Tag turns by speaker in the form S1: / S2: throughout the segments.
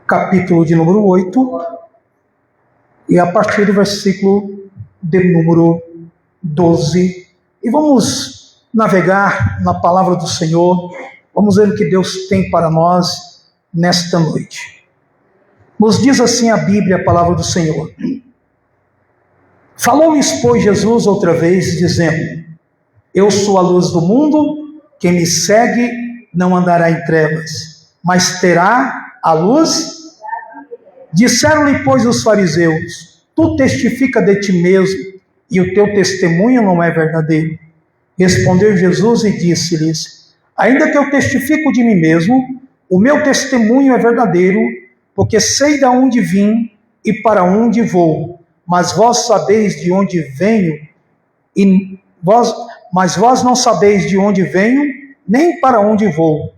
S1: capítulo de número 8, e a partir do versículo de número 12. E vamos navegar na palavra do Senhor, vamos ver o que Deus tem para nós nesta noite. Nos diz assim a Bíblia, a palavra do Senhor. Falou-lhes, pois, Jesus outra vez, dizendo: Eu sou a luz do mundo, quem me segue não andará em trevas, mas terá a luz. Disseram-lhe, pois, os fariseus: Tu testifica de ti mesmo, e o teu testemunho não é verdadeiro. Respondeu Jesus e disse-lhes: Ainda que eu testifico de mim mesmo, o meu testemunho é verdadeiro, porque sei de onde vim e para onde vou. Mas vós sabeis de onde venho, mas vós não sabeis de onde venho, nem para onde vou.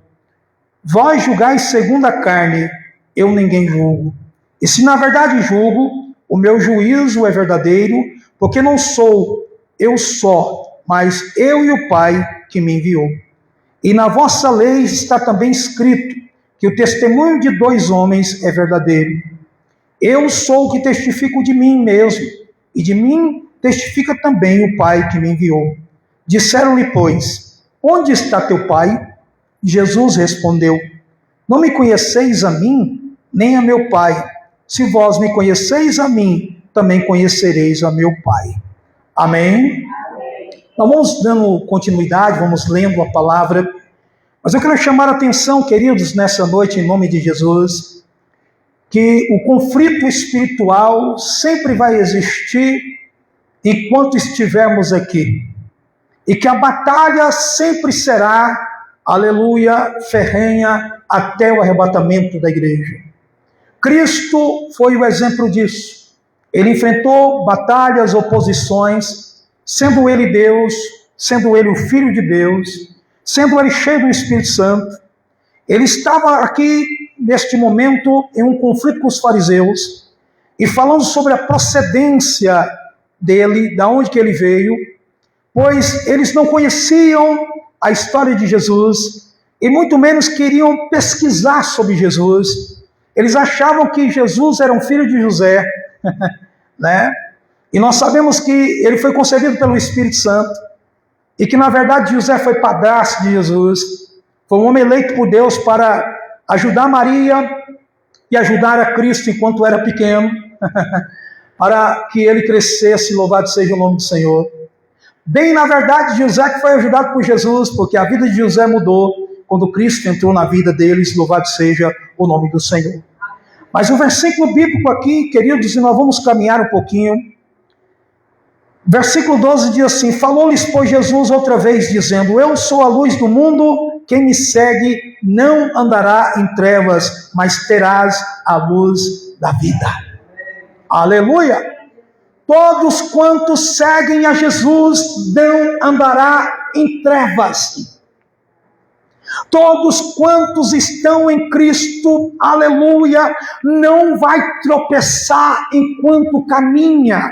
S1: Vós julgais segundo a carne, eu ninguém julgo. E se na verdade julgo, o meu juízo é verdadeiro, porque não sou eu só, mas eu e o Pai que me enviou. E na vossa lei está também escrito que o testemunho de dois homens é verdadeiro. Eu sou o que testifico de mim mesmo, e de mim testifica também o Pai que me enviou. Disseram-lhe, pois: Onde está teu Pai? Jesus respondeu: Não me conheceis a mim, nem a meu Pai. Se vós me conheceis a mim, também conhecereis a meu Pai. Amém? Então vamos dando continuidade, vamos lendo a palavra. Mas eu quero chamar a atenção, queridos, nessa noite, em nome de Jesus, que o conflito espiritual sempre vai existir enquanto estivermos aqui. E que a batalha sempre será, aleluia, ferrenha, até o arrebatamento da igreja. Cristo foi o exemplo disso. Ele enfrentou batalhas, oposições, sendo ele Deus, sendo ele o Filho de Deus, sendo ele cheio do Espírito Santo. Ele estava aqui, neste momento, em um conflito com os fariseus, e falando sobre a procedência dele, da onde que ele veio, pois eles não conheciam a história de Jesus, e muito menos queriam pesquisar sobre Jesus. Eles achavam que Jesus era um filho de José, né? E nós sabemos que ele foi concebido pelo Espírito Santo, e que na verdade José foi padrasto de Jesus, foi um homem eleito por Deus para ajudar Maria e ajudar a Cristo enquanto era pequeno, para que ele crescesse, louvado seja o nome do Senhor. Bem, na verdade, José que foi ajudado por Jesus, porque a vida de José mudou quando Cristo entrou na vida deles, louvado seja o nome do Senhor. Mas o versículo bíblico aqui, queridos, e nós vamos caminhar um pouquinho. Versículo 12 diz assim: Falou-lhes, pois, Jesus outra vez, dizendo: Eu sou a luz do mundo, quem me segue não andará em trevas, mas terás a luz da vida. Aleluia! Todos quantos seguem a Jesus não andará em trevas. Todos quantos estão em Cristo, aleluia, não vai tropeçar enquanto caminha.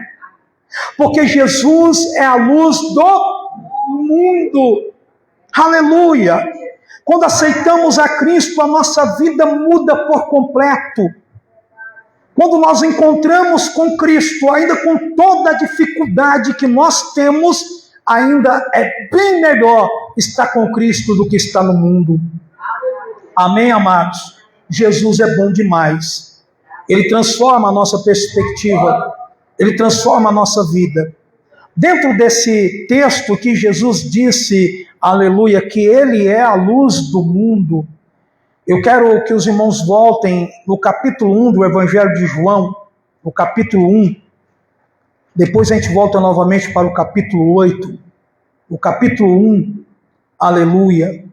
S1: Porque Jesus é a luz do mundo. Aleluia! Quando aceitamos a Cristo, a nossa vida muda por completo. Quando nós encontramos com Cristo, ainda com toda a dificuldade que nós temos, ainda é bem melhor estar com Cristo do que estar no mundo. Amém, amados? Jesus é bom demais. Ele transforma a nossa perspectiva. Ele transforma a nossa vida. Dentro desse texto que Jesus disse, aleluia, que Ele é a luz do mundo, eu quero que os irmãos voltem no capítulo 1 do Evangelho de João, no capítulo 1. Depois a gente volta novamente para o capítulo 8. O capítulo 1, aleluia,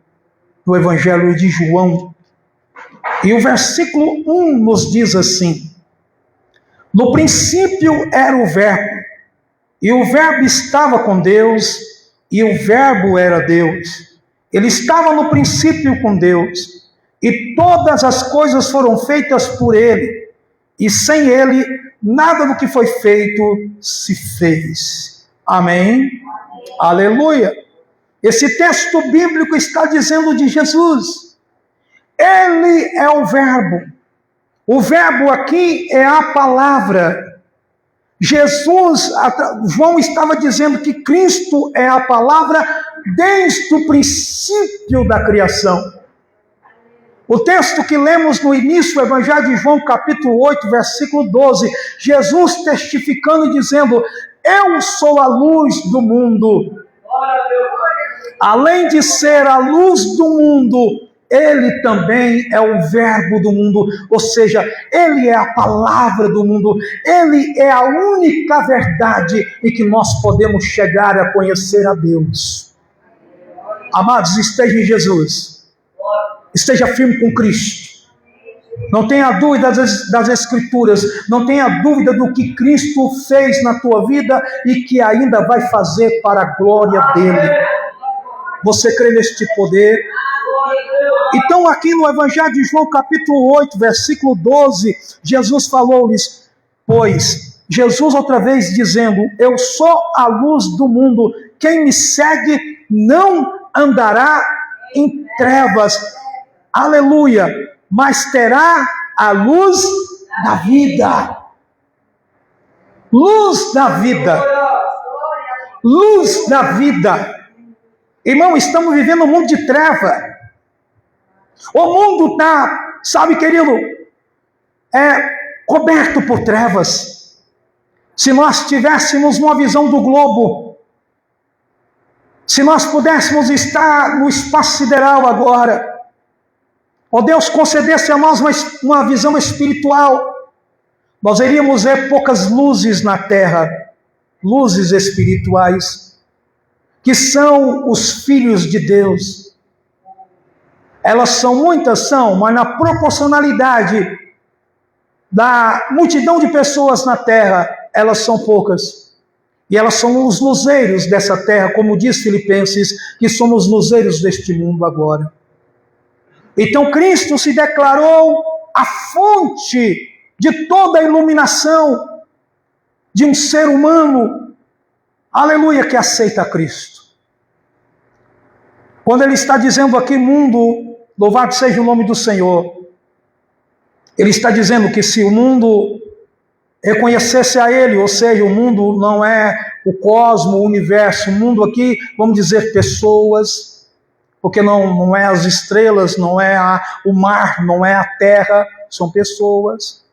S1: do Evangelho de João. E o versículo 1 nos diz assim: No princípio era o Verbo, e o Verbo estava com Deus, e o Verbo era Deus. Ele estava no princípio com Deus, e todas as coisas foram feitas por Ele, e sem Ele, nada do que foi feito se fez. Amém? Aleluia! Esse texto bíblico está dizendo de Jesus. Ele é o Verbo. O verbo aqui é a palavra. Jesus, João estava dizendo que Cristo é a palavra desde o princípio da criação. O texto que lemos no início, o Evangelho de João, capítulo 8, versículo 12, Jesus testificando e dizendo: eu sou a luz do mundo. Além de ser a luz do mundo, ele também é o verbo do mundo, ou seja, ele é a palavra do mundo, ele é a única verdade em que nós podemos chegar a conhecer a Deus. Amados, esteja em Jesus, esteja firme com Cristo. Não tenha dúvida das Escrituras, não tenha dúvida do que Cristo fez na tua vida e que ainda vai fazer para a glória dele. Você crê neste poder? Então aqui no Evangelho de João capítulo 8, versículo 12, Jesus falou-lhes, pois, Jesus outra vez dizendo, eu sou a luz do mundo, quem me segue não andará em trevas, aleluia, mas terá a luz da vida. Luz da vida. Luz da vida. Irmão, estamos vivendo um mundo de treva. O mundo está, sabe, querido, coberto por trevas. Se nós tivéssemos uma visão do globo, se nós pudéssemos estar no espaço sideral agora, ó Deus, concedesse a nós uma visão espiritual, nós iríamos ver poucas luzes na terra, luzes espirituais, que são os filhos de Deus. Elas são muitas, mas na proporcionalidade da multidão de pessoas na terra, elas são poucas. E elas são os luzeiros dessa terra, como diz Filipenses, que somos luzeiros deste mundo agora. Então Cristo se declarou a fonte de toda a iluminação de um ser humano, aleluia, que aceita Cristo. Quando ele está dizendo aqui, mundo, louvado seja o nome do Senhor, ele está dizendo que se o mundo reconhecesse a ele, ou seja, o mundo não é o cosmos, o universo, o mundo aqui, vamos dizer, pessoas, porque não é as estrelas, não é o mar, não é a terra, são pessoas,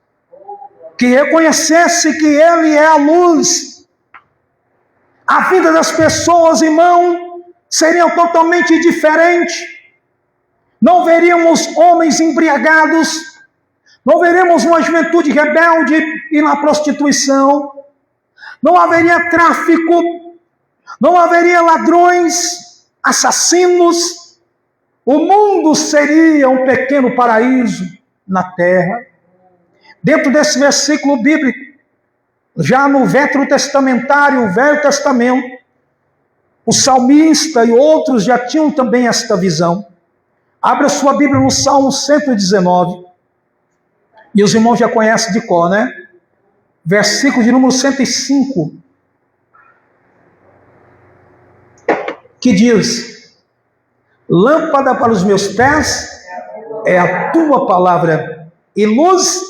S1: que reconhecesse que ele é a luz. A vida das pessoas, irmão, seria totalmente diferente. Não veríamos homens embriagados, não veremos uma juventude rebelde e na prostituição, não haveria tráfico, não haveria ladrões, assassinos. O mundo seria um pequeno paraíso na terra. Dentro desse versículo bíblico, já no Velho Testamento, o salmista e outros já tinham também esta visão. Abra sua Bíblia no Salmo 119. E os irmãos já conhecem de cor, né? Versículo de número 105. Que diz: lâmpada para os meus pés é a tua palavra e luz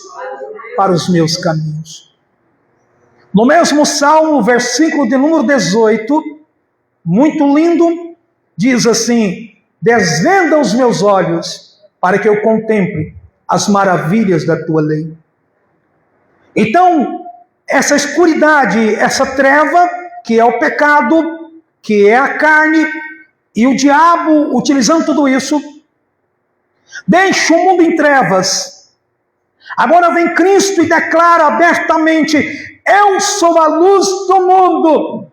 S1: para os meus caminhos. No mesmo Salmo, versículo de número 18, muito lindo, diz assim: desvenda os meus olhos para que eu contemple as maravilhas da tua lei. Então, essa escuridade, essa treva, que é o pecado, que é a carne, e o diabo, utilizando tudo isso, deixa o mundo em trevas. Agora vem Cristo e declara abertamente: eu sou a luz do mundo.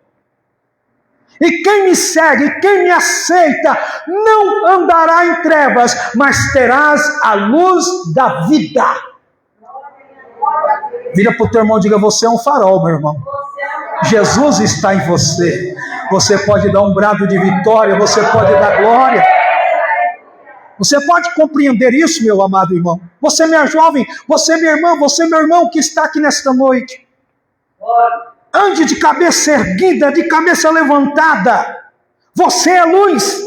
S1: E quem me segue, quem me aceita, não andará em trevas, mas terás a luz da vida. Vira para o teu irmão e diga: você é um farol, meu irmão. Jesus está em você. Você pode dar um brado de vitória, você pode dar glória. Você pode compreender isso, meu amado irmão? Você, minha jovem, você, minha irmã, você, meu irmão, que está aqui nesta noite. Ande de cabeça erguida, de cabeça levantada. Você é luz.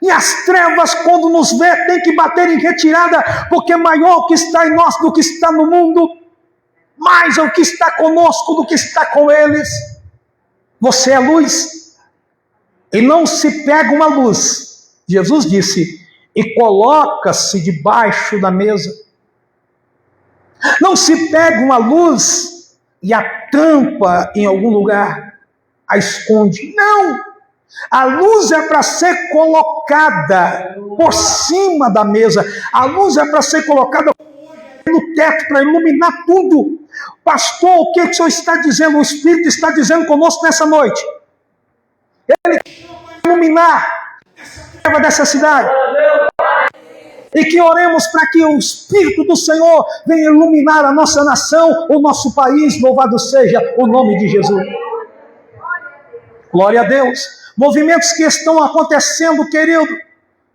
S1: E as trevas, quando nos vê, tem que bater em retirada, porque maior o que está em nós do que está no mundo, mais é o que está conosco do que está com eles. Você é luz, e não se pega uma luz, Jesus disse, e coloca-se debaixo da mesa. Não se pega uma luz e a tampa em algum lugar, a esconde. Não! A luz é para ser colocada por cima da mesa. A luz é para ser colocada no teto, para iluminar tudo. Pastor, o que o senhor está dizendo? O Espírito está dizendo conosco nessa noite. Ele quer iluminar essa treva dessa cidade. E que oremos para que o Espírito do Senhor venha iluminar a nossa nação, o nosso país. Louvado seja o nome de Jesus. Glória a Deus. Movimentos que estão acontecendo, querido.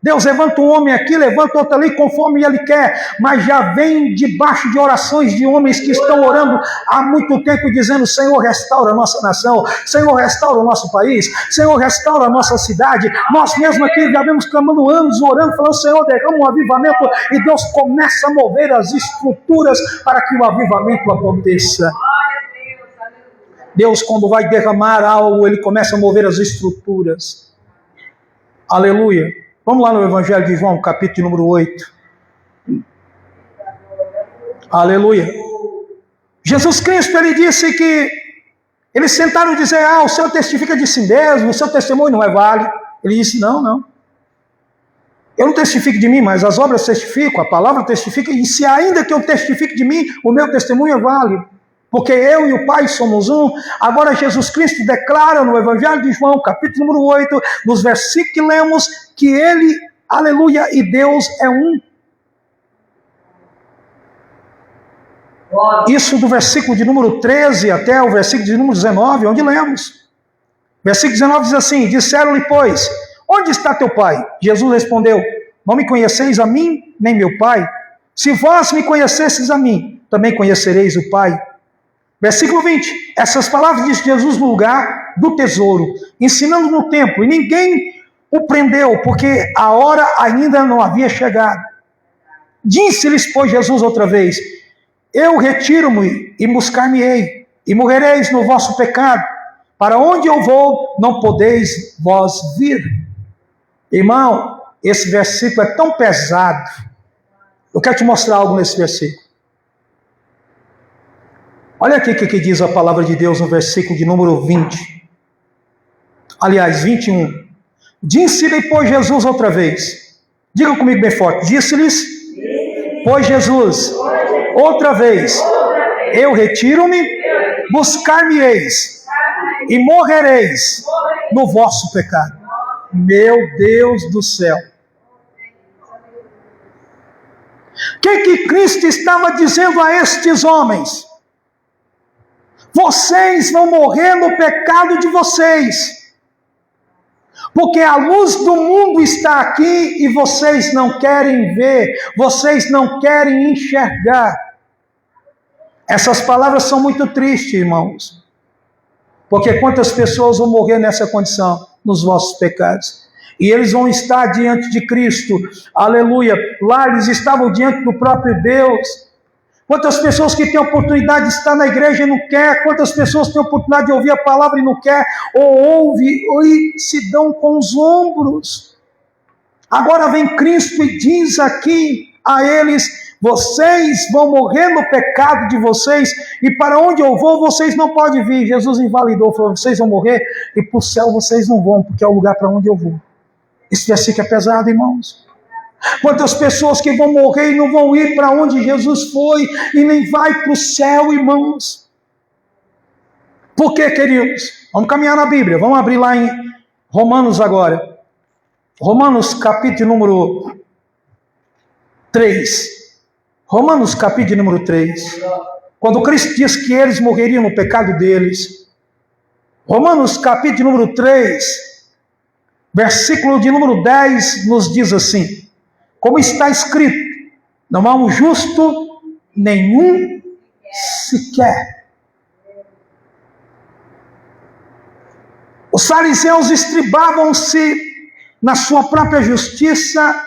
S1: Deus levanta um homem aqui, levanta outro ali, conforme Ele quer. Mas já vem debaixo de orações de homens que estão orando há muito tempo, dizendo: Senhor, restaura a nossa nação. Senhor, restaura o nosso país. Senhor, restaura a nossa cidade. Nós mesmos aqui já vemos clamando anos, orando, falando: Senhor, derrama um avivamento. E Deus começa a mover as estruturas para que o avivamento aconteça. Deus, quando vai derramar algo, Ele começa a mover as estruturas. Aleluia. Vamos lá no Evangelho de João, capítulo número 8. Aleluia. Jesus Cristo, Ele disse que eles tentaram dizer: o Senhor testifica de si mesmo, o seu testemunho não é válido. Ele disse: não. Eu não testifico de mim, mas as obras testificam, a palavra testifica, e se ainda que eu testifique de mim, o meu testemunho é válido. Porque eu e o Pai somos um. Agora Jesus Cristo declara no Evangelho de João, capítulo número 8, nos versículos que lemos, que Ele, aleluia, e Deus é um. Isso do versículo de número 13 até o versículo de número 19, onde lemos. Versículo 19 diz assim: disseram-lhe, pois, onde está teu Pai? Jesus respondeu: não me conheceis a mim, nem meu Pai? Se vós me conhecesseis a mim, também conhecereis o Pai. Versículo 20, essas palavras de Jesus no lugar do tesouro, ensinando no templo, e ninguém o prendeu, porque a hora ainda não havia chegado. Disse-lhes, pois, Jesus outra vez: eu retiro-me e buscar-me-ei, e morrereis no vosso pecado. Para onde eu vou, não podeis vós vir. Irmão, esse versículo é tão pesado. Eu quero te mostrar algo nesse versículo. Olha aqui o que diz a palavra de Deus no versículo de número 20. Aliás, 21. Disse-lhe, pois, Jesus outra vez. Diga comigo bem forte. Disse-lhes, pois, Jesus outra vez: eu retiro-me, buscar-me-eis, e morrereis no vosso pecado. Meu Deus do céu. O que Cristo estava dizendo a estes homens? Vocês vão morrer no pecado de vocês, porque a luz do mundo está aqui e vocês não querem ver, vocês não querem enxergar. Essas palavras são muito tristes, irmãos, porque quantas pessoas vão morrer nessa condição, nos vossos pecados? E eles vão estar diante de Cristo, aleluia. Lá eles estavam diante do próprio Deus. Quantas pessoas que têm a oportunidade de estar na igreja e não quer, quantas pessoas têm a oportunidade de ouvir a palavra e não quer, ou ouve e se dão com os ombros. Agora vem Cristo e diz aqui a eles: vocês vão morrer no pecado de vocês, e para onde eu vou vocês não podem vir. Jesus invalidou, falou: vocês vão morrer e para o céu vocês não vão, porque é o lugar para onde eu vou. Esse versículo é pesado, irmãos. Quantas pessoas que vão morrer e não vão ir para onde Jesus foi, e nem vai para o céu, irmãos. Por quê, queridos? Vamos caminhar na Bíblia, vamos abrir lá em Romanos agora. Romanos capítulo número 3. Romanos capítulo número 3. Quando Cristo diz que eles morreriam no pecado deles. Romanos capítulo número 3, versículo de número 10, nos diz assim: como está escrito, não há um justo nenhum sequer. Os fariseus estribavam-se na sua própria justiça,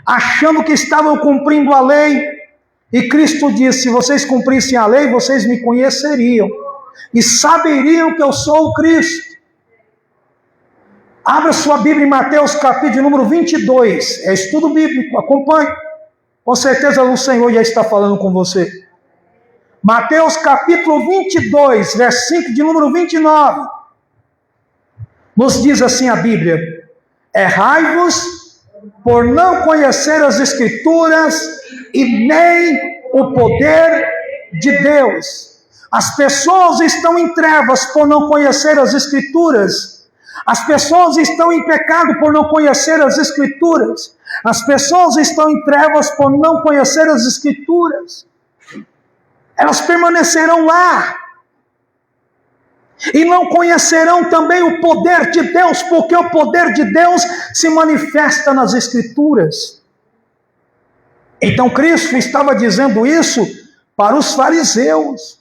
S1: achando que estavam cumprindo a lei. E Cristo disse: se vocês cumprissem a lei, vocês me conheceriam e saberiam que eu sou o Cristo. Abra sua Bíblia em Mateus capítulo número 22. É estudo bíblico, acompanhe. Com certeza o Senhor já está falando com você. Mateus capítulo 22, versículo de número 29. Nos diz assim a Bíblia: errai-vos por não conhecer as Escrituras e nem o poder de Deus. As pessoas estão em trevas por não conhecer as Escrituras. As pessoas estão em pecado por não conhecer as Escrituras. As pessoas estão em trevas por não conhecer as Escrituras. Elas permanecerão lá. E não conhecerão também o poder de Deus, porque o poder de Deus se manifesta nas Escrituras. Então Cristo estava dizendo isso para os fariseus,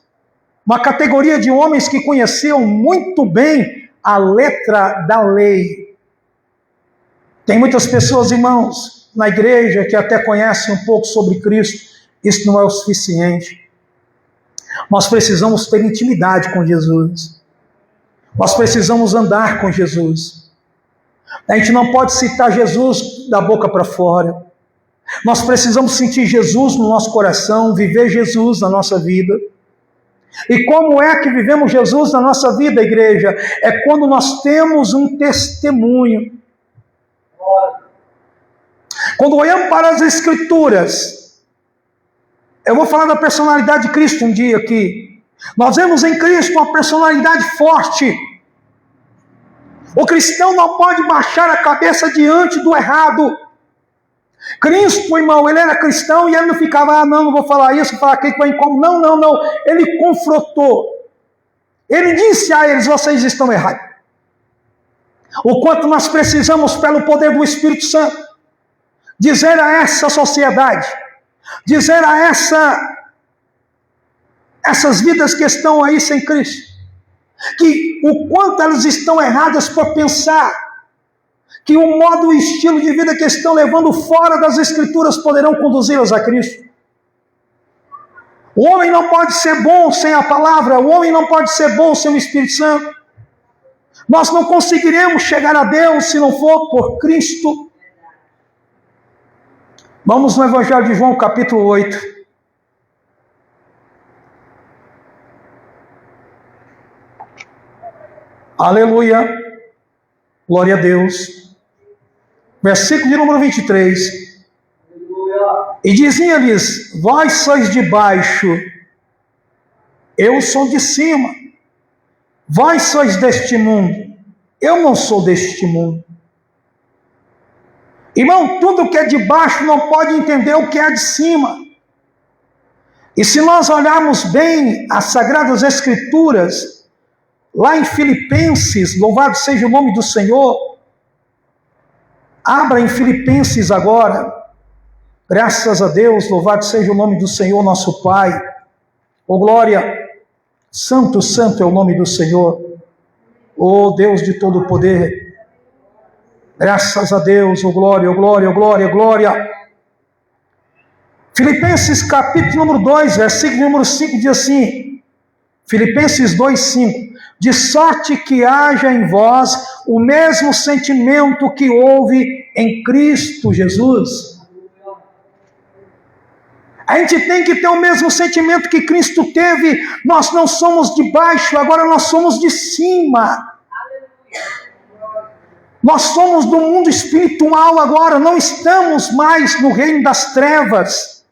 S1: uma categoria de homens que conheciam muito bem a letra da lei. Tem muitas pessoas, irmãos, na igreja que até conhecem um pouco sobre Cristo. Isso não é o suficiente. Nós precisamos ter intimidade com Jesus. Nós precisamos andar com Jesus. A gente não pode citar Jesus da boca para fora. Nós precisamos sentir Jesus no nosso coração, viver Jesus na nossa vida. E como é que vivemos Jesus na nossa vida, igreja? É quando nós temos um testemunho. Quando olhamos para as Escrituras, eu vou falar da personalidade de Cristo um dia aqui. Nós vemos em Cristo uma personalidade forte. O cristão não pode baixar a cabeça diante do errado. Cristo, irmão, ele era cristão e ele não ficava, não vou falar isso, vou falar aquilo que vai incomodar. Não. Ele confrontou. Ele disse a eles: vocês estão errados. O quanto nós precisamos, pelo poder do Espírito Santo, dizer a essa sociedade, dizer a essas vidas que estão aí sem Cristo, que o quanto elas estão erradas por pensar que o modo, o estilo de vida que estão levando fora das Escrituras poderão conduzi-las a Cristo. O homem não pode ser bom sem a palavra, o homem não pode ser bom sem o Espírito Santo. Nós não conseguiremos chegar a Deus se não for por Cristo. Vamos no Evangelho de João, capítulo 8. Aleluia, glória a Deus. Versículo de número 23. E dizia-lhes: vós sois de baixo, eu sou de cima. Vós sois deste mundo, eu não sou deste mundo. Irmão, tudo que é de baixo não pode entender o que é de cima. E se nós olharmos bem as Sagradas Escrituras, lá em Filipenses, louvado seja o nome do Senhor. Abra em Filipenses agora. Graças a Deus, louvado seja o nome do Senhor nosso Pai. Oh glória, santo, santo é o nome do Senhor. Oh Deus de todo o poder. Graças a Deus, oh glória, oh glória, oh glória, oh glória. Filipenses capítulo número 2, versículo número 5 diz assim. Filipenses 2, 5. De sorte que haja em vós o mesmo sentimento que houve em Cristo Jesus. A gente tem que ter o mesmo sentimento que Cristo teve. Nós não somos de baixo, agora nós somos de cima. Nós somos do mundo espiritual agora, não estamos mais no reino das trevas.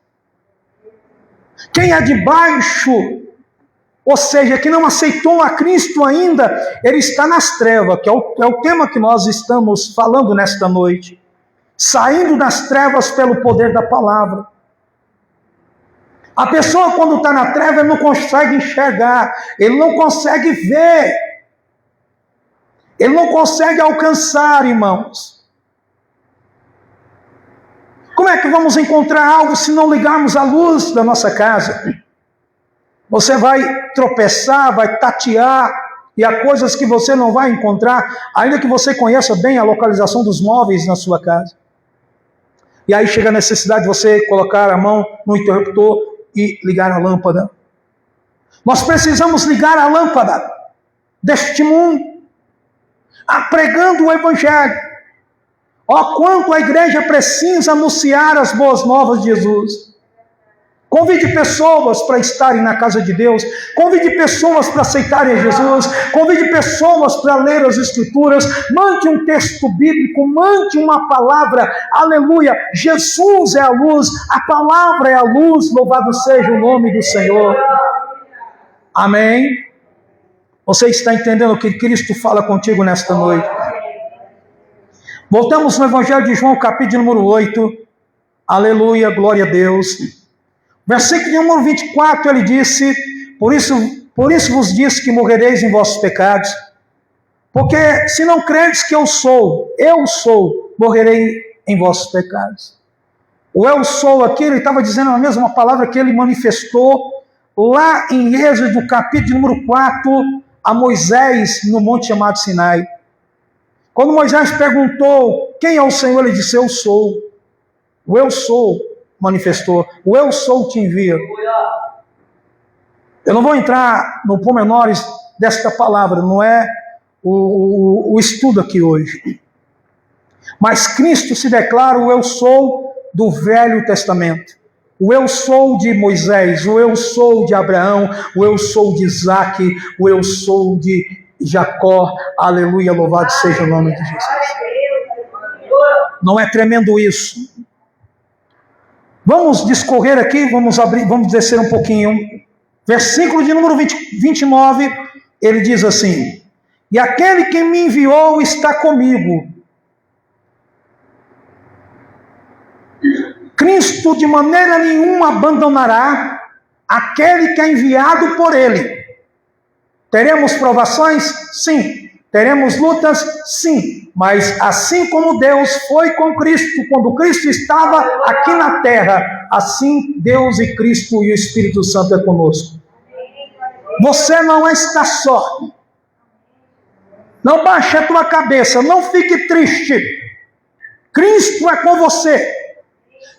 S1: Quem é de baixo, ou seja, que não aceitou a Cristo ainda, ele está nas trevas, que é o tema que nós estamos falando nesta noite. Saindo das trevas pelo poder da palavra. A pessoa quando está na treva, ele não consegue enxergar, ele não consegue ver, ele não consegue alcançar, irmãos. Como é que vamos encontrar algo se não ligarmos a luz da nossa casa? Você vai tropeçar, vai tatear E há coisas que você não vai encontrar, ainda que você conheça bem a localização dos móveis na sua casa. E aí chega a necessidade de você colocar a mão no interruptor e ligar a lâmpada. Nós precisamos ligar a lâmpada deste mundo, pregando o Evangelho. Ó, quanto a igreja precisa anunciar as boas novas de Jesus. Convide pessoas para estarem na casa de Deus. Convide pessoas para aceitarem Jesus. Convide pessoas para ler as Escrituras. Mande um texto bíblico. Mande uma palavra. Aleluia. Jesus é a luz. A palavra é a luz. Louvado seja o nome do Senhor. Amém. Você está entendendo o que Cristo fala contigo nesta noite? Voltamos no Evangelho de João, capítulo número 8. Aleluia. Glória a Deus. Versículo número 24, ele disse, por isso vos disse que morrereis em vossos pecados, porque se não credes que eu sou, morrerei em vossos pecados. O eu sou aqui, ele estava dizendo a mesma palavra que ele manifestou lá em Êxodo, capítulo número 4, a Moisés, no monte chamado Sinai. Quando Moisés perguntou, quem é o Senhor? Ele disse, eu sou. O eu sou manifestou. O eu sou te envia. Eu não vou entrar no pormenores desta palavra, não é o estudo aqui hoje. Mas Cristo se declara o eu sou do Velho Testamento. O eu sou de Moisés, o eu sou de Abraão, o eu sou de Isaac, o eu sou de Jacó. Aleluia, louvado seja o nome de Jesus. Não é tremendo isso? Vamos discorrer aqui, vamos descer um pouquinho. Versículo de número 29, ele diz assim, e aquele que me enviou está comigo. Cristo de maneira nenhuma abandonará aquele que é enviado por ele. Teremos provações? Sim. Teremos lutas? Sim. Mas assim como Deus foi com Cristo, quando Cristo estava aqui na terra, assim Deus e Cristo e o Espírito Santo é conosco. Você não está só. Não baixe a tua cabeça, não fique triste. Cristo é com você.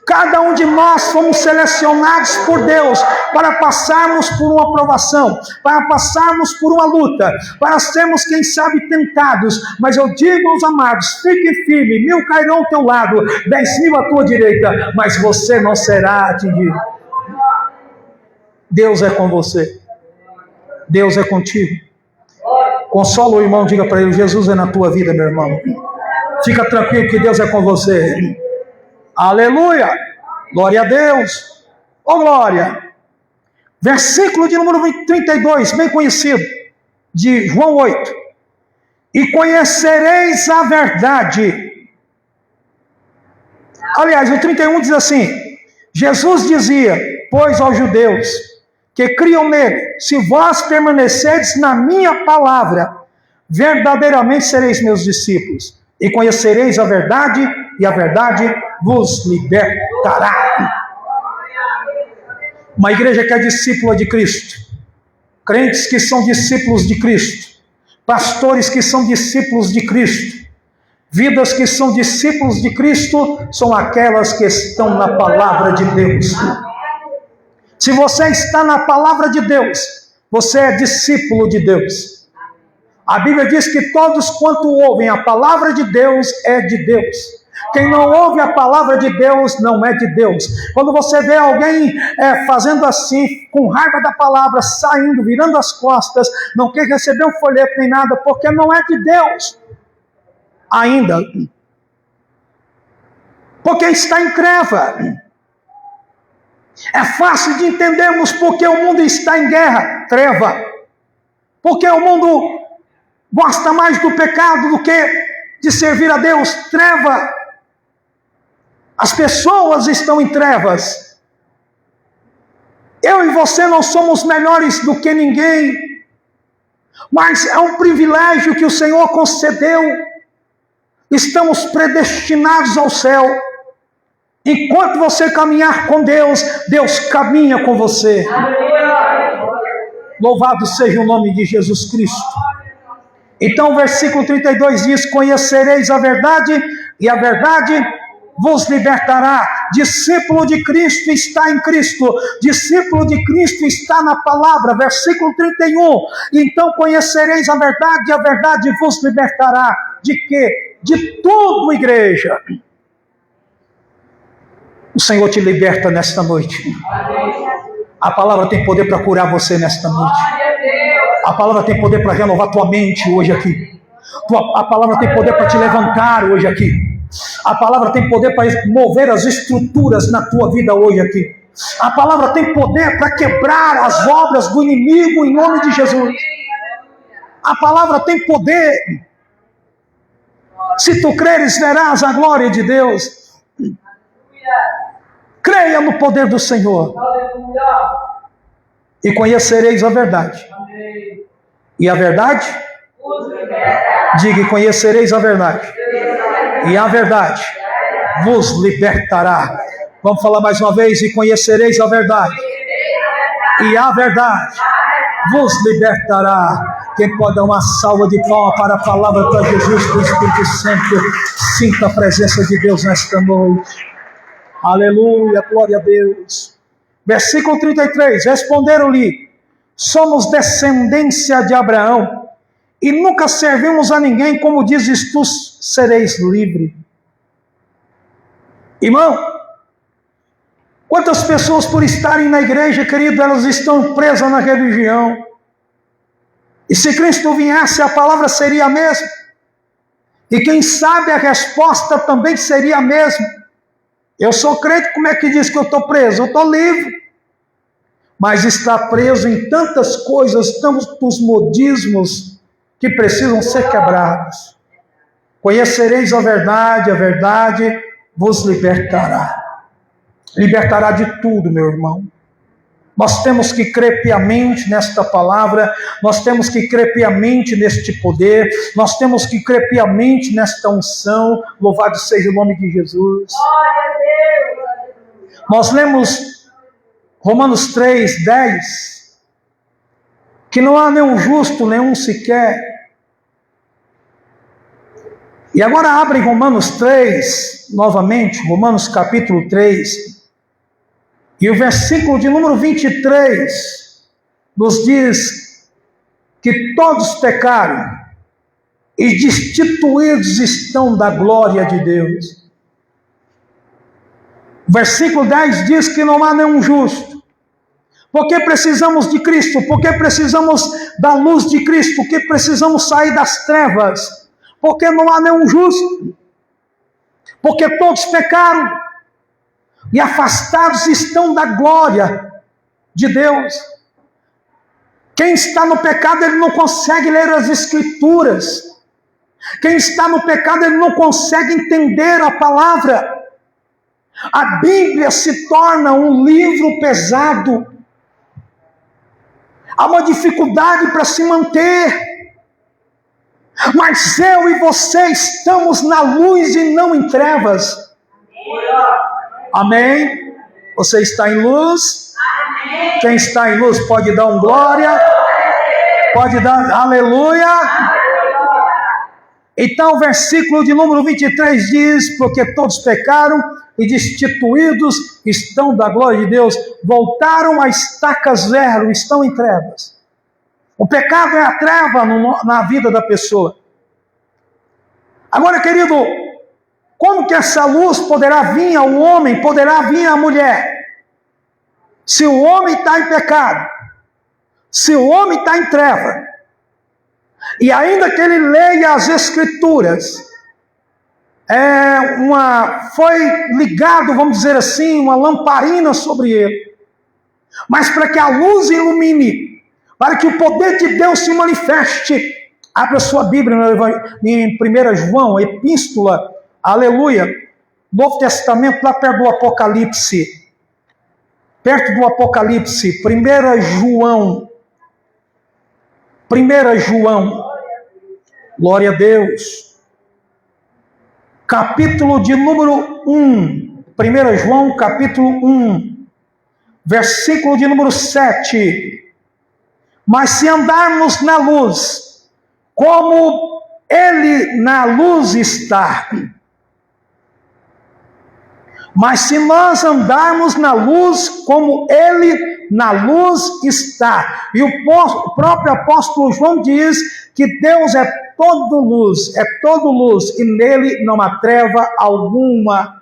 S1: Cada um de nós fomos selecionados por Deus para passarmos por uma provação, para passarmos por uma luta, para sermos, quem sabe, tentados. Mas eu digo aos amados, fique firme, 1000 cairão ao teu lado, 10.000 à tua direita, mas você não será atingido. Deus é com você. Deus é contigo. Consola o irmão, diga para ele, Jesus é na tua vida, meu irmão. Fica tranquilo que Deus é com você. Aleluia, glória a Deus, oh glória. Versículo de número 32, bem conhecido, de João 8. E conhecereis a verdade. Aliás, o 31 diz assim, Jesus dizia, pois aos judeus que criam nele, se vós permanecerdes na minha palavra, verdadeiramente sereis meus discípulos, e conhecereis a verdade, e a verdade vos libertará. Uma igreja que é discípula de Cristo, crentes que são discípulos de Cristo, pastores que são discípulos de Cristo, vidas que são discípulos de Cristo, são aquelas que estão na palavra de Deus. Se você está na palavra de Deus, você é discípulo de Deus. A Bíblia diz que todos quanto ouvem a palavra de Deus é de Deus. Quem não ouve a palavra de Deus não é de Deus. Quando você vê alguém fazendo assim, com raiva da palavra, saindo, virando as costas, não quer receber um folheto nem nada, porque não é de Deus ainda. Porque está em treva. É fácil de entendermos porque o mundo está em guerra, treva. Porque o mundo gosta mais do pecado do que de servir a Deus, treva. As pessoas estão em trevas. Eu e você não somos melhores do que ninguém, mas é um privilégio que o Senhor concedeu. Estamos predestinados ao céu. Enquanto você caminhar com Deus, Deus caminha com você. Louvado seja o nome de Jesus Cristo. Então o versículo 32 diz: conhecereis a verdade, e a verdade vos libertará. Discípulo de Cristo está em Cristo, discípulo de Cristo está na palavra. Versículo 31, então conhecereis a verdade, e a verdade vos libertará. De quê? De tudo, igreja. O Senhor te liberta nesta noite. A palavra tem poder para curar você nesta noite. A palavra tem poder para renovar tua mente hoje aqui. A palavra tem poder para te levantar hoje aqui. A palavra tem poder para mover as estruturas na tua vida hoje aqui. A palavra tem poder para quebrar as obras do inimigo em nome de Jesus. A palavra tem poder. Se tu creres, verás a glória de Deus. Creia no poder do Senhor. E conhecereis a verdade. E a verdade? Diga: conhecereis a verdade. E a verdade vos libertará. Vamos falar mais uma vez: e conhecereis a verdade. E a verdade vos libertará. Quem pode dar uma salva de palmas para a palavra, para Jesus, para o Espírito Santo? Sinta a presença de Deus nesta noite. Aleluia, glória a Deus. Versículo 33, responderam-lhe: somos descendência de Abraão, e nunca servimos a ninguém, como dizes tu, sereis livre. Irmão, quantas pessoas por estarem na igreja, querido, elas estão presas na religião. E se Cristo viesse, a palavra seria a mesma. E quem sabe a resposta também seria a mesma. Eu sou crente, como é que diz que eu estou preso? Eu estou livre. Mas está preso em tantas coisas, tantos modismos, que precisam ser quebrados. Conhecereis a verdade vos libertará. Libertará de tudo, meu irmão. Nós temos que crer piamente nesta palavra, nós temos que crer piamente neste poder, nós temos que crer piamente nesta unção. Louvado seja o nome de Jesus. Nós lemos Romanos 3, 10, que não há nenhum justo, nenhum sequer. E agora abre Romanos 3, novamente, Romanos capítulo 3, e o versículo de número 23 nos diz que todos pecaram e destituídos estão da glória de Deus. O versículo 10 diz que não há nenhum justo. Porque precisamos de Cristo, porque precisamos da luz de Cristo, porque precisamos sair das trevas, porque não há nenhum justo, porque todos pecaram e afastados estão da glória de Deus. Quem está no pecado, ele não consegue ler as Escrituras. Quem está no pecado, ele não consegue entender a palavra. A Bíblia se torna um livro pesado. Há uma dificuldade para se manter. Mas eu e você estamos na luz e não em trevas. Amém? Você está em luz? Amém. Quem está em luz pode dar um glória? Pode dar aleluia? Então o versículo de número 23 diz: porque todos pecaram e destituídos estão da glória de Deus, voltaram a estaca zero, estão em trevas. O pecado é a treva na vida da pessoa. Agora, querido, como que essa luz poderá vir ao homem, poderá vir à mulher? Se o homem está em pecado, se o homem está em treva, e ainda que ele leia as Escrituras, foi ligado, vamos dizer assim, uma lamparina sobre ele. Mas para que a luz ilumine, para que o poder de Deus se manifeste, abra sua Bíblia em 1 João, a epístola, aleluia, Novo Testamento, lá perto do Apocalipse. Perto do Apocalipse, 1 João, glória a Deus. Capítulo de número 1, 1 João capítulo 1, versículo de número 7. Mas se andarmos na luz, como ele na luz está. Mas se nós andarmos na luz como ele na luz está. E o próprio apóstolo João diz que Deus é todo luz, e nele não há treva alguma.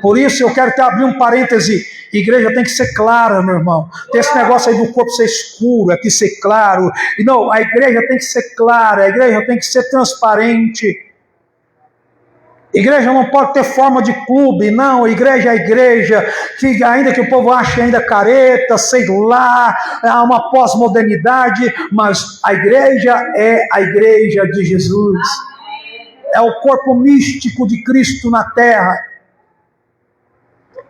S1: Por isso eu quero abrir um parêntese. Igreja tem que ser clara, meu irmão. Tem esse negócio aí do corpo ser escuro, aqui ser claro. E não, a igreja tem que ser clara, a igreja tem que ser transparente. Igreja não pode ter forma de clube, não. Igreja é igreja, que ainda que o povo ache ainda careta, sei lá, há uma pós-modernidade, mas a igreja é a igreja de Jesus. É o corpo místico de Cristo na terra.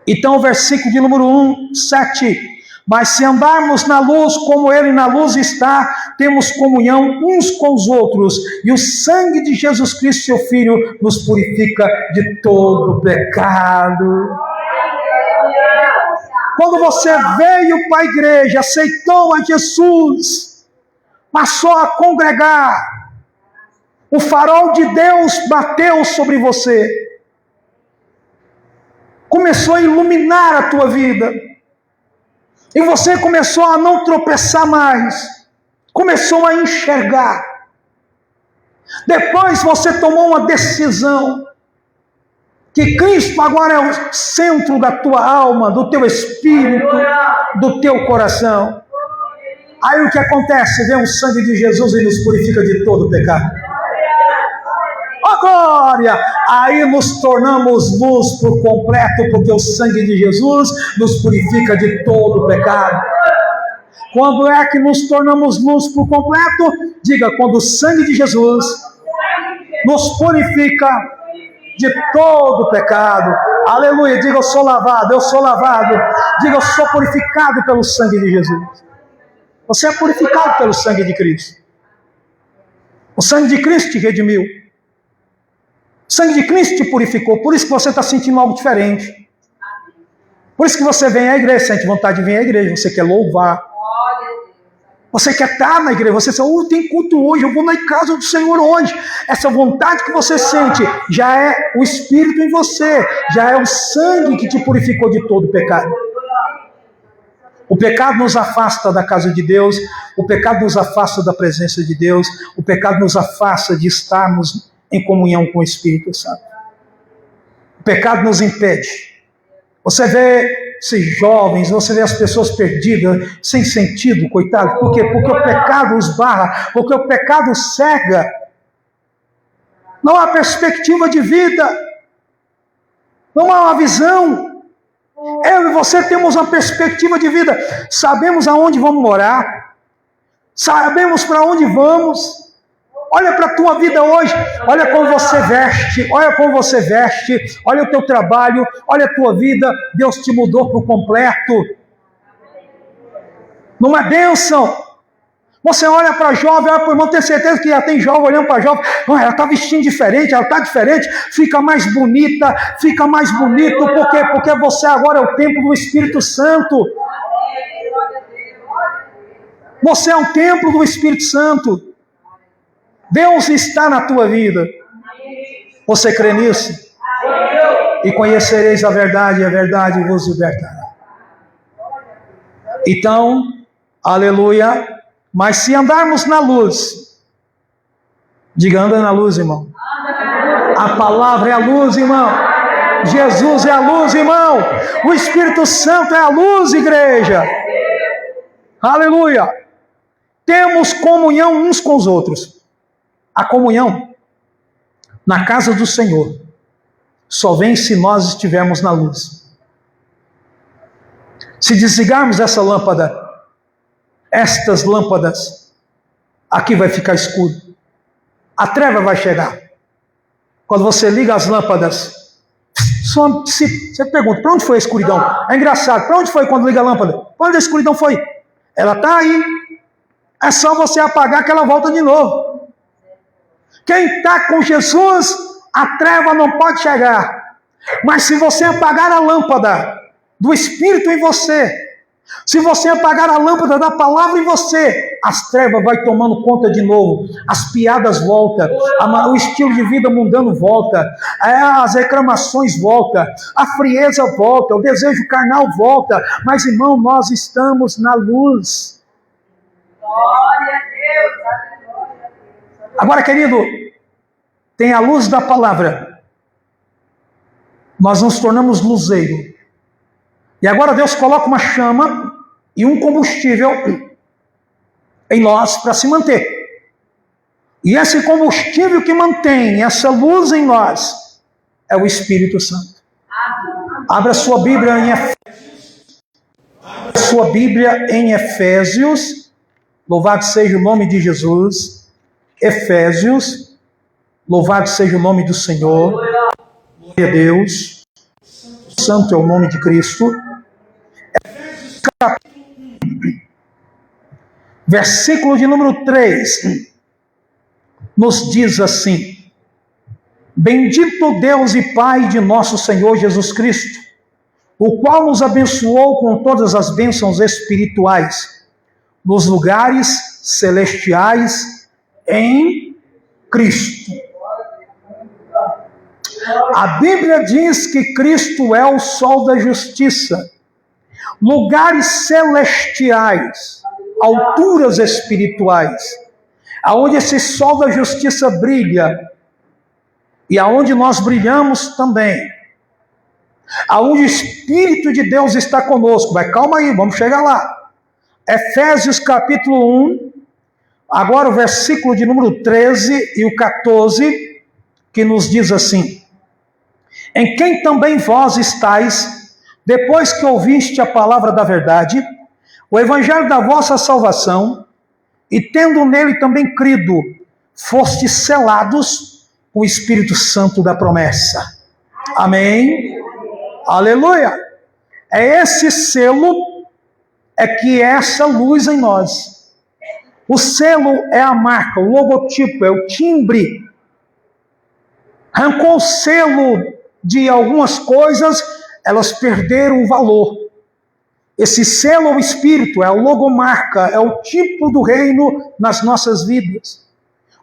S1: Então, o versículo de número 7. Mas se andarmos na luz como ele na luz está, temos comunhão uns com os outros, e o sangue de Jesus Cristo, seu Filho, nos purifica de todo pecado. Quando você veio para a igreja, aceitou a Jesus, passou a congregar, o farol de Deus bateu sobre você, começou a iluminar a tua vida, e você começou a não tropeçar mais, começou a enxergar. Depois você tomou uma decisão, que Cristo agora é o centro da tua alma, do teu espírito, do teu coração. Aí o que acontece? Vem o sangue de Jesus e nos purifica de todo pecado. Oh, glória! Aí nos tornamos luz por completo, porque o sangue de Jesus nos purifica de todo pecado. Quando é que nos tornamos luz por completo? Diga, quando o sangue de Jesus nos purifica de todo pecado. Aleluia! Diga, eu sou lavado, eu sou lavado. Diga, eu sou purificado pelo sangue de Jesus. Você é purificado pelo sangue de Cristo. O sangue de Cristo te redimiu. O sangue de Cristo te purificou. Por isso que você está sentindo algo diferente. Por isso que você vem à igreja, sente vontade de vir à igreja. Você quer louvar. Você quer estar na igreja. Você diz, tem culto hoje, eu vou na casa do Senhor hoje. Essa vontade que você sente já é o Espírito em você. Já é o sangue que te purificou de todo pecado. O pecado nos afasta da casa de Deus. O pecado nos afasta da presença de Deus. O pecado nos afasta de estarmos em comunhão com o Espírito Santo. O pecado nos impede. Você vê esses jovens, você vê as pessoas perdidas, sem sentido, coitado. Por quê? Porque o pecado os barra, porque o pecado cega. Não há perspectiva de vida. Não há uma visão. Eu e você temos uma perspectiva de vida. Sabemos aonde vamos morar. Sabemos para onde vamos. Olha para a tua vida hoje, olha como você veste, olha o teu trabalho, olha a tua vida, Deus te mudou por completo. Numa bênção. Você olha para a jovem, olha para o irmão, tem certeza que já tem jovem olhando para a jovem, ela está vestindo diferente, ela está diferente, fica mais bonita, fica mais bonito, por quê? Porque você agora é o templo do Espírito Santo. Você é um templo do Espírito Santo. Deus está na tua vida. Você crê nisso? E conhecereis a verdade, e a verdade vos libertará. Então, aleluia. Mas se andarmos na luz, diga, anda na luz, irmão. A palavra é a luz, irmão. Jesus é a luz, irmão. O Espírito Santo é a luz, igreja. Aleluia. Temos comunhão uns com os outros. A comunhão na casa do Senhor só vem se nós estivermos na luz. Se desligarmos essa lâmpada, estas lâmpadas, aqui vai ficar escuro. A treva vai chegar. Quando você liga as lâmpadas, você pergunta, para onde foi a escuridão? É engraçado, para onde foi quando liga a lâmpada? Para onde a escuridão foi? Ela está aí. É só você apagar que ela volta de novo. Quem está com Jesus, a treva não pode chegar. Mas se você apagar a lâmpada do Espírito em você, Se você apagar a lâmpada da palavra em você, as trevas vai tomando conta de novo, as piadas voltam, o estilo de vida mundano volta, as reclamações voltam, a frieza volta, o desejo carnal volta, mas irmão, nós estamos na luz. Glória a Deus. Agora, querido, tem a luz da palavra, nós nos tornamos luzeiro, e agora Deus coloca uma chama e um combustível em nós para se manter. E esse combustível que mantém essa luz em nós é o Espírito Santo. Abra sua Bíblia em Efésios. Abra sua Bíblia em Efésios. Louvado seja o nome de Jesus. Efésios. Louvado seja o nome do Senhor. Glória a Deus. Santo é o nome de Cristo. Efésios capítulo 1, versículo de número 3, nos diz assim: Bendito Deus e Pai de nosso Senhor Jesus Cristo, o qual nos abençoou com todas as bênçãos espirituais nos lugares celestiais em Cristo. A Bíblia diz que Cristo é o sol da justiça. Lugares celestiais, alturas espirituais, aonde esse sol da justiça brilha, e aonde nós brilhamos também, aonde o Espírito de Deus está conosco. Mas calma aí, vamos chegar lá. Efésios capítulo 1, agora o versículo de número 13 e o 14, que nos diz assim: Em quem também vós estáis, depois que ouviste a palavra da verdade, o evangelho da vossa salvação, e tendo nele também crido, fostes selados com o Espírito Santo da promessa. Amém? Aleluia! É esse selo, é que é essa luz em nós. O selo é a marca, o logotipo, é o timbre. Arrancou o selo de algumas coisas, elas perderam o valor. Esse selo é o Espírito, é a logomarca, é o tipo do reino nas nossas vidas.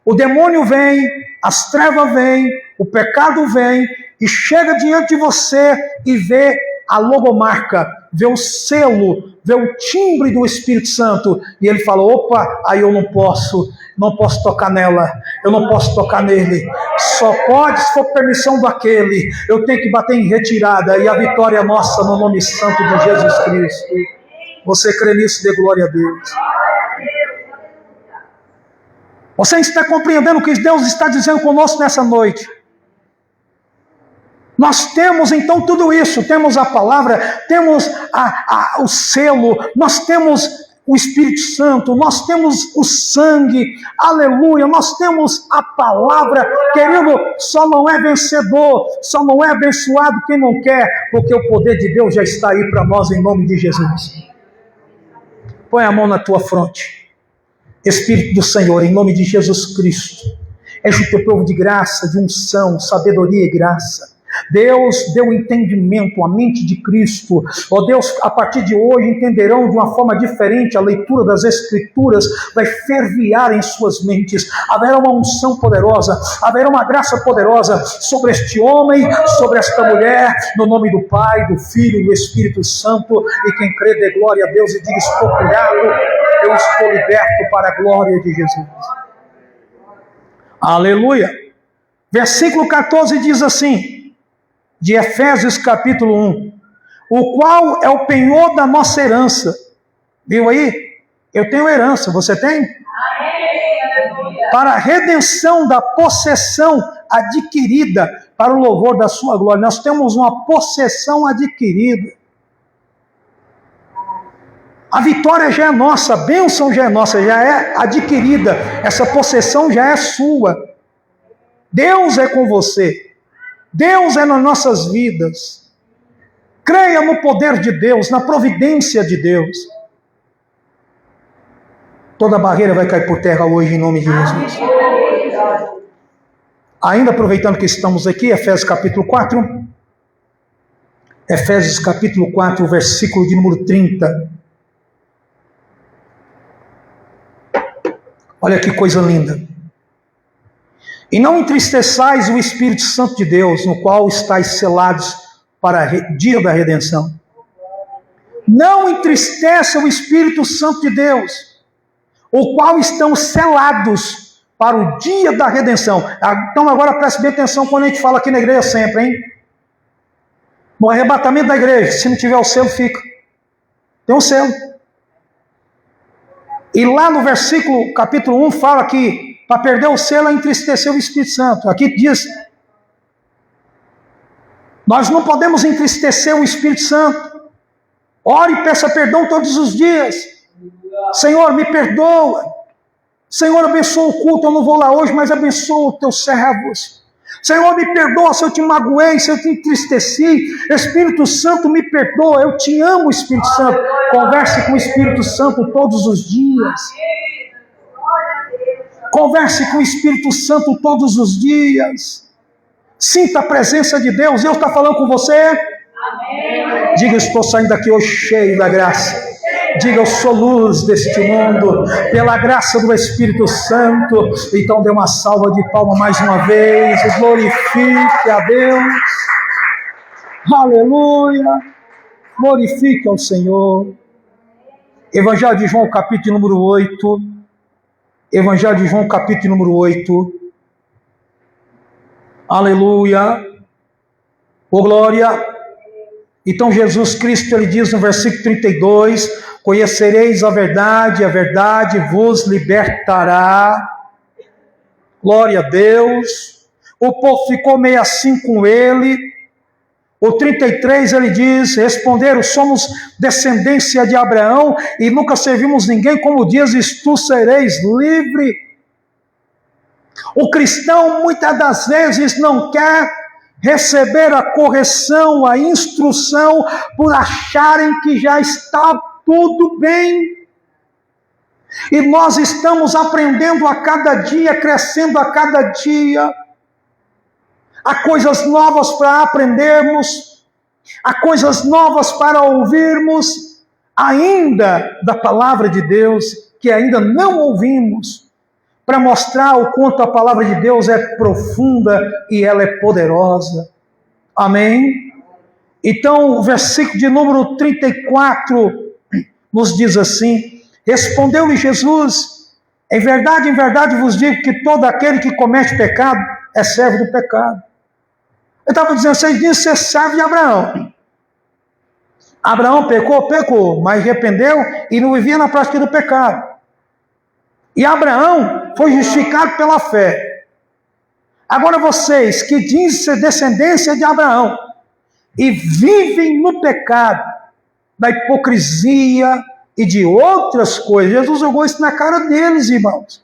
S1: O demônio vem, as trevas vêm, o pecado vem e chega diante de você e vê a logomarca, vê o selo, vê o timbre do Espírito Santo, e ele fala: opa, aí eu não posso tocar nela, eu não posso tocar nele, só pode se for permissão daquele, eu tenho que bater em retirada, e a vitória é nossa no nome santo de Jesus Cristo. Você crê nisso? Dê glória a Deus. Você está compreendendo o que Deus está dizendo conosco nessa noite? Nós temos então tudo isso, temos a palavra, temos o selo, nós temos o Espírito Santo, nós temos o sangue, aleluia, nós temos a palavra. Querido, só não é vencedor, só não é abençoado quem não quer, porque o poder de Deus já está aí para nós em nome de Jesus. Põe a mão na tua fronte. Espírito do Senhor, em nome de Jesus Cristo, enche o teu povo de graça, de unção, sabedoria e graça. Deus deu entendimento, a mente de Cristo. Ó Deus, a partir de hoje entenderão de uma forma diferente a leitura das Escrituras, vai fervilhar em suas mentes. Haverá uma unção poderosa, haverá uma graça poderosa sobre este homem, sobre esta mulher, no nome do Pai, do Filho e do Espírito Santo. E quem crê dê glória a Deus e diga: estou curado, eu estou liberto para a glória de Jesus. Aleluia. Versículo 14 diz assim, de Efésios capítulo 1, o qual é o penhor da nossa herança. Viu aí? Eu tenho herança, você tem? Para a redenção da possessão adquirida, para o louvor da sua glória. Nós temos uma possessão adquirida. A vitória já é nossa, a bênção já é nossa, já é adquirida. Essa possessão já é sua. Deus é com você. Deus é nas nossas vidas. Creia no poder de Deus, na providência de Deus. Toda barreira vai cair por terra hoje em nome de Jesus. Ainda aproveitando que estamos aqui, Efésios capítulo 4. Efésios capítulo 4, versículo de número 30. Olha que coisa linda. E não entristeçais o Espírito Santo de Deus, no qual estáis selados para o dia da redenção. Não entristeça o Espírito Santo de Deus, o qual estão selados para o dia da redenção. Então agora preste bem atenção quando a gente fala aqui na igreja sempre, hein? No arrebatamento da igreja, se não tiver o selo, fica. Tem um selo. E lá no versículo, capítulo 1, fala que para perder o selo é entristecer o Espírito Santo. Aqui diz, nós não podemos entristecer o Espírito Santo. Ore e peça perdão todos os dias. Senhor, me perdoa. Senhor, abençoa o culto. Eu não vou lá hoje, mas abençoa os teus servos. Senhor, me perdoa se eu te magoei, se eu te entristeci. Espírito Santo, me perdoa. Eu te amo, Espírito Santo. Converse com o Espírito Santo todos os dias. Converse com o Espírito Santo todos os dias. Sinta a presença de Deus. Deus está falando com você? Amém. Diga, eu estou saindo daqui hoje cheio da graça. Diga, eu sou luz deste mundo, pela graça do Espírito Santo. Então dê uma salva de palmas mais uma vez. Glorifique a Deus. Aleluia. Glorifique ao Senhor. Evangelho de João, capítulo número 8. Evangelho de João, capítulo número 8. Aleluia. Oh, glória. Então Jesus Cristo, ele diz no versículo 32, conhecereis a verdade vos libertará. Glória a Deus. O povo ficou meio assim com ele. O 33 ele diz, responderam, somos descendência de Abraão e nunca servimos ninguém, como dizes, tu sereis livre. O cristão muitas das vezes não quer receber a correção, a instrução, por acharem que já está tudo bem. E nós estamos aprendendo a cada dia, crescendo a cada dia. Há coisas novas para aprendermos, há coisas novas para ouvirmos, ainda da palavra de Deus, que ainda não ouvimos, para mostrar o quanto a palavra de Deus é profunda e ela é poderosa. Amém? Então, o versículo de número 34 nos diz assim, respondeu-lhe Jesus, em verdade vos digo que todo aquele que comete pecado é servo do pecado. Eu estava dizendo, vocês dizem ser servo de Abraão. Abraão pecou, mas arrependeu e não vivia na prática do pecado. E Abraão foi justificado pela fé. Agora vocês que dizem ser descendência de Abraão e vivem no pecado, da hipocrisia e de outras coisas, Jesus jogou isso na cara deles, irmãos.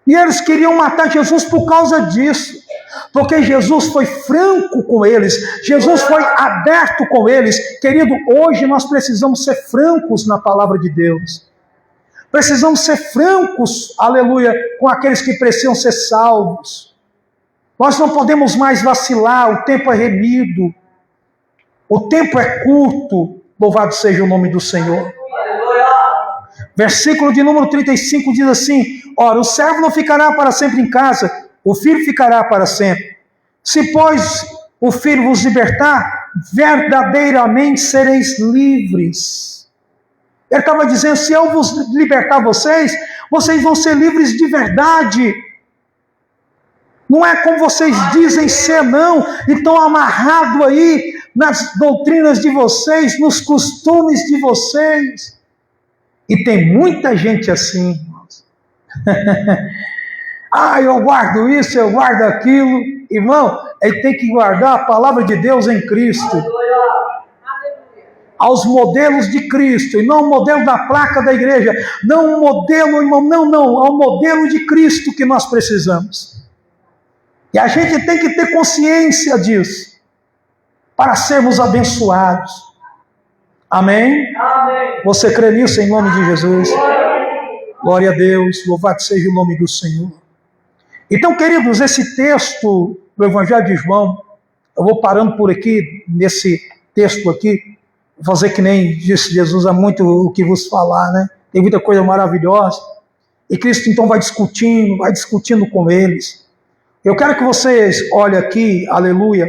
S1: E eles queriam matar Jesus por causa disso, porque Jesus foi franco com eles, Jesus foi aberto com eles. Querido, hoje nós precisamos ser francos na palavra de Deus. Precisamos ser francos, aleluia, com aqueles que precisam ser salvos. Nós não podemos mais vacilar, o tempo é remido, o tempo é curto, louvado seja o nome do Senhor. Versículo de número 35 diz assim, ora, o servo não ficará para sempre em casa, o filho ficará para sempre. Se, pois, o filho vos libertar, verdadeiramente sereis livres. Ele estava dizendo, se eu vos libertar vocês vão ser livres de verdade. Não é como vocês dizem ser, não. E estão amarrados aí nas doutrinas de vocês, nos costumes de vocês. E tem muita gente assim, irmãos. Eu guardo isso, eu guardo aquilo. Irmão, ele tem que guardar a palavra de Deus em Cristo. Aos modelos de Cristo, e não o modelo da placa da igreja. Não o modelo, irmão, não. É o modelo de Cristo que nós precisamos. E a gente tem que ter consciência disso, para sermos abençoados. Amém? Amém. Você crê nisso em nome de Jesus? Glória a Deus, louvado seja o nome do Senhor. Então, queridos, esse texto do Evangelho de João, eu vou parando por aqui, nesse texto aqui, vou fazer que nem disse Jesus, há muito o que vos falar, né? Tem muita coisa maravilhosa. E Cristo então vai discutindo com eles. Eu quero que vocês olhem aqui, aleluia,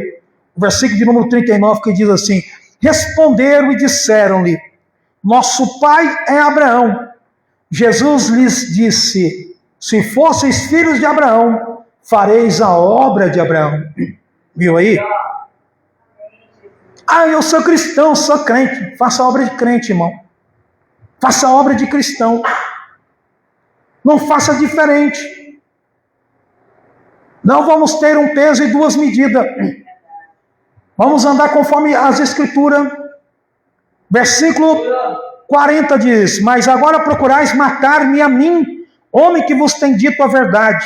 S1: o versículo de número 39, que diz assim: responderam e disseram-lhe: nosso pai é Abraão. Jesus lhes disse: se fosseis filhos de Abraão, fareis a obra de Abraão. Viu aí? Eu sou cristão, sou crente. Faça a obra de crente, irmão. Faça a obra de cristão. Não faça diferente. Não vamos ter um peso e duas medidas. Vamos andar conforme as Escrituras. Versículo 40 diz: mas agora procurais matar-me a mim, homem que vos tem dito a verdade,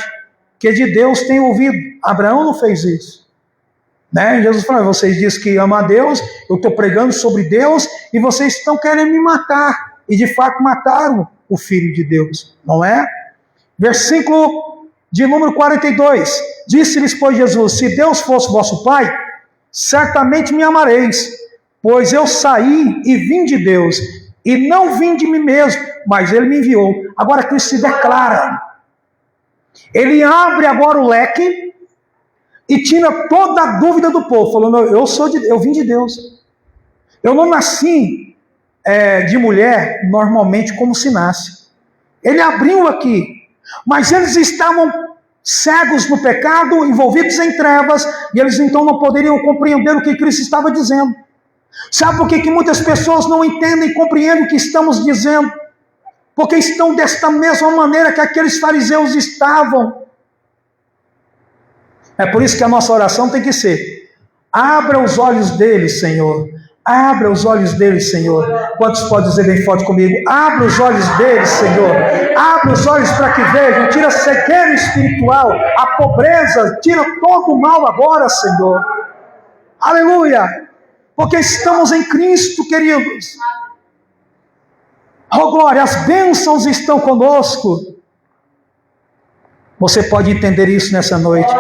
S1: que de Deus tem ouvido. Abraão não fez isso. Jesus falou: vocês dizem que amam a Deus, eu estou pregando sobre Deus, e vocês estão querendo me matar. E de fato mataram o Filho de Deus, não é? Versículo de número 42. Disse-lhes, pois, Jesus: se Deus fosse vosso Pai, certamente me amareis, pois eu saí e vim de Deus, e não vim de mim mesmo, mas Ele me enviou. Agora Cristo se declara. Ele abre agora o leque e tira toda a dúvida do povo, falando: eu vim de Deus. Eu não nasci de mulher normalmente como se nasce. Ele abriu aqui, mas eles estavam cegos no pecado, envolvidos em trevas, e eles então não poderiam compreender o que Cristo estava dizendo. Sabe por que muitas pessoas não entendem e compreendem o que estamos dizendo? Porque estão desta mesma maneira que aqueles fariseus estavam. É por isso que a nossa oração tem que ser: abra os olhos deles, Senhor. Abra os olhos deles, Senhor. Quantos podem dizer bem forte comigo? Abra os olhos deles, Senhor. Abra os olhos para que vejam. Tira a cegueira espiritual, a pobreza. Tira todo o mal agora, Senhor. Aleluia. Porque estamos em Cristo, queridos. Oh, glória, as bênçãos estão conosco. Você pode entender isso nessa noite.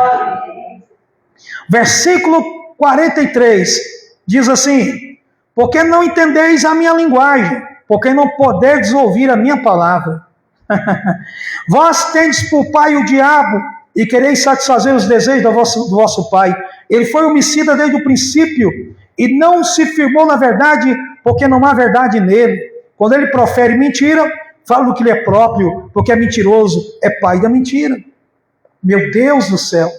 S1: Versículo 43 diz assim: porque não entendeis a minha linguagem, porque não podeis ouvir a minha palavra. Vós tendes por pai o diabo, e quereis satisfazer os desejos do vosso pai. Ele foi homicida desde o princípio, e não se firmou na verdade, porque não há verdade nele. Quando ele profere mentira, fala do que ele é próprio, porque é mentiroso, é pai da mentira. Meu Deus do céu.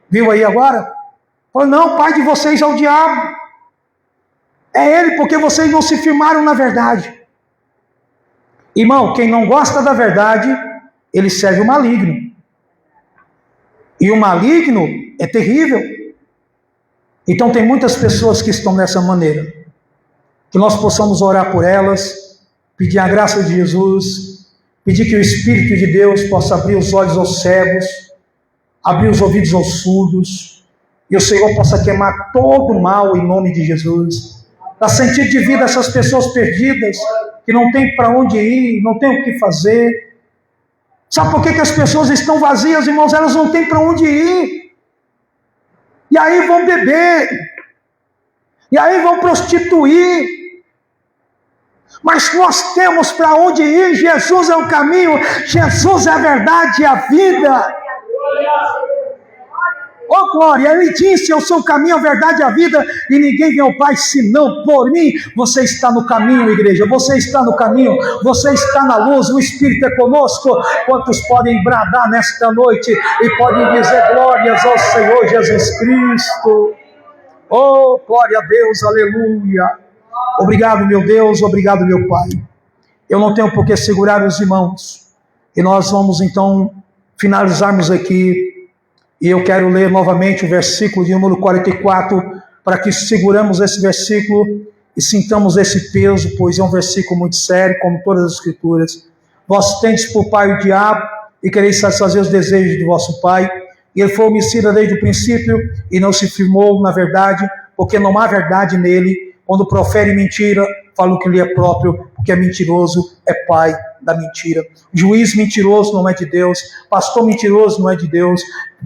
S1: Viu aí agora? Falou: não, o pai de vocês é o diabo. É ele, porque vocês não se firmaram na verdade. Irmão, quem não gosta da verdade, ele serve o maligno. E o maligno é terrível. Então tem muitas pessoas que estão dessa maneira. Que nós possamos orar por elas, pedir a graça de Jesus, pedir que o Espírito de Deus possa abrir os olhos aos cegos, abrir os ouvidos aos surdos, e o Senhor possa queimar todo o mal em nome de Jesus. Dá sentido de vida a essas pessoas perdidas, que não tem para onde ir, não tem o que fazer. Sabe por que as pessoas estão vazias, irmãos? Elas não têm para onde ir. E aí vão beber. E aí vão prostituir. Mas nós temos para onde ir. Jesus é o caminho, Jesus é a verdade e a vida. Oh glória, ele disse: eu sou o caminho, a verdade e a vida, e ninguém vem ao Pai senão por mim. Você está no caminho, igreja, você está no caminho, você está na luz, o Espírito é conosco. Quantos podem bradar nesta noite e podem dizer glórias ao Senhor Jesus Cristo? Oh glória a Deus, aleluia. Obrigado, meu Deus, obrigado, meu Pai. Eu não tenho por que segurar os irmãos, e nós vamos então finalizarmos aqui. E eu quero ler novamente o versículo de número 44, para que seguramos esse versículo e sintamos esse peso, pois é um versículo muito sério, como todas as Escrituras. Vós tendes por pai o diabo, e quereis satisfazer os desejos do vosso pai. E ele foi homicida desde o princípio, e não se firmou na verdade, porque não há verdade nele. Quando profere mentira, fala o que lhe é próprio, porque é mentiroso, é pai da mentira. Juiz mentiroso não é de Deus, pastor mentiroso não é de Deus,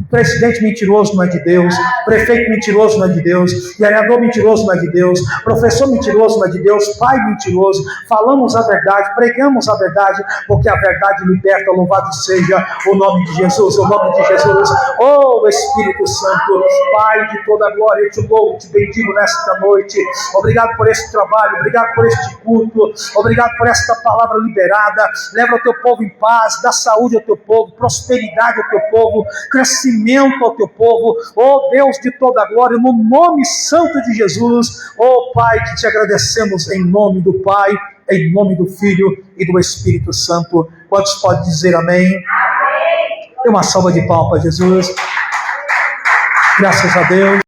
S1: Presidente mentiroso não é de Deus, prefeito mentiroso não é de Deus, vereador mentiroso não é de Deus, professor mentiroso não é de Deus, pai mentiroso. Falamos a verdade, pregamos a verdade, porque a verdade liberta. Louvado seja o nome de Jesus, o nome de Jesus. Oh Espírito Santo, Pai de toda glória, eu te louvo, te bendigo nesta noite. Obrigado por esse trabalho, obrigado por este culto, obrigado por esta palavra liberada. Leva o teu povo em paz, dá saúde ao teu povo, prosperidade ao teu povo, crescimento ao teu povo. Oh Deus de toda glória, no nome santo de Jesus. Oh Pai, que te agradecemos em nome do Pai, em nome do Filho e do Espírito Santo. Quantos podem dizer amém? Dê uma salva de palmas para Jesus. Graças a Deus.